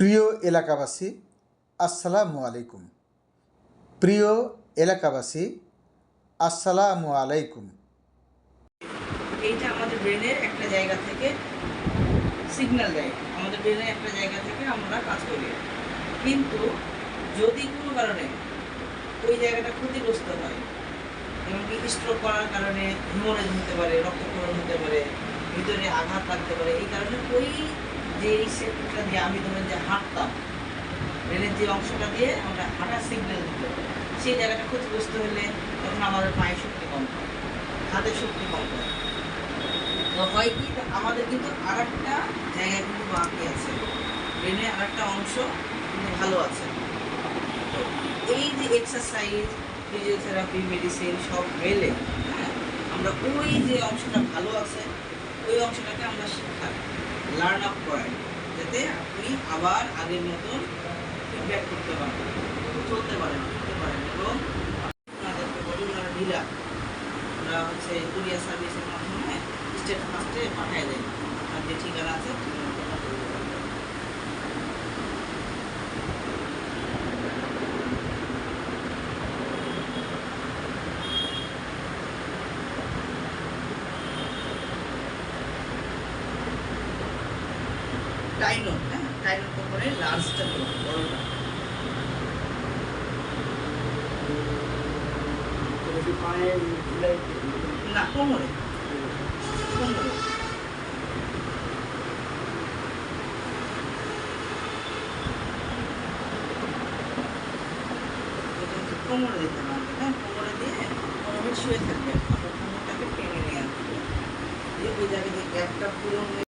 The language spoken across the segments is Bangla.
প্রিয় এলাকাবাসী, আসসালামু আলাইকুম। প্রিয় এলাকাবাসী, আসসালামু আলাইকুম। এইটা আমাদের ব্রেনের একটা জায়গা থেকে সিগন্যাল দেয়, আমাদের ব্রেনের একটা জায়গা থেকে আমরা কাজ করি। কিন্তু যদি কোনো কারণে ওই জায়গাটা ক্ষতিগ্রস্ত হয়, এমনকি স্ট্রোক করার কারণে হিমোরেজ হতে পারে, রক্তক্ষরণ হতে পারে, ভিতরে আঘাত লাগতে পারে, এই কারণে ওই যে সেক্টরটা দিয়ে আমি ধরেন যে হাঁটতাম, ব্রেনের যে অংশটা দিয়ে আমরা হাঁটার সিগন্যাল দিত, সেই জায়গাটা ক্ষতিগ্রস্ত হলে তখন আমাদের পায়ে শক্তি কম হয়, হাতের শক্তি কম হয়। তো হয় কি, আমাদের কিন্তু আর একটা জায়গায় কিন্তু বাকি আছে, ব্রেনের আর একটা অংশ কিন্তু ভালো আছে। তো এই যে এক্সারসাইজ, ফিজিওথেরাপি, মেডিসিন সব মেলে, হ্যাঁ, আমরা ওই যে অংশটা ভালো আছে ওই অংশটাকে আমরা শিক্ষা লার্ন আপ করাই, যাতে আপনি আবার আগের মতন ফিডব্যাক করতে পারেন, চলতে পারেন, করতে পারেন। এবং আপনাদেরকে বলি, ওনারা ঢিলা, ওরা হচ্ছে কুরিয়ার সার্ভিসের মাধ্যমে স্টেট ফার্স্টে পাঠিয়ে দেয়। আপনার যে ঠিকানা আছে টাইনো, হ্যাঁ, টাইনোর কোম্পানির লার্জটা বড়টা না, কোমরে কোমরে কোমরে দিতে পারবে, হ্যাঁ, কোমরে দিয়ে 15 মিনিট শুয়ে থাকবে, আপনার কোমরটাকে টেনে নিয়ে আসবে, দিয়ে ওই জায়গায় যে গ্যাপটা পূরণ হয়ে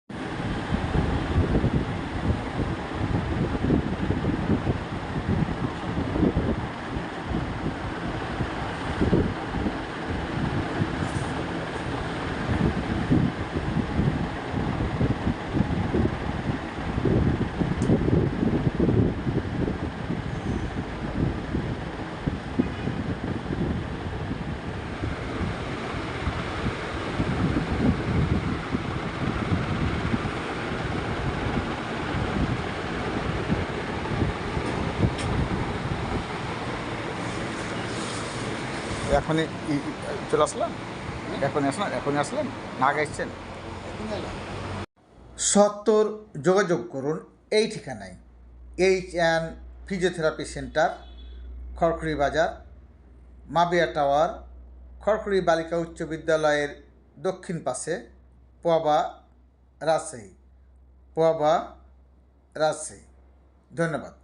এখনই চলে আসলাম, এখনই আসলেন না আগে এসছেন? সত্তর যোগাযোগ করুন এই ঠিকানায়, H&N ফিজিওথেরাপি সেন্টার, খড়খড়ি বাজার, মাবিয়া টাওয়ার, খড়খড়ি বালিকা উচ্চ বিদ্যালয়ের দক্ষিণ পাশে, পোয়াবা, রাজশাহী। পোয়াবা, রাজশাহী। ধন্যবাদ।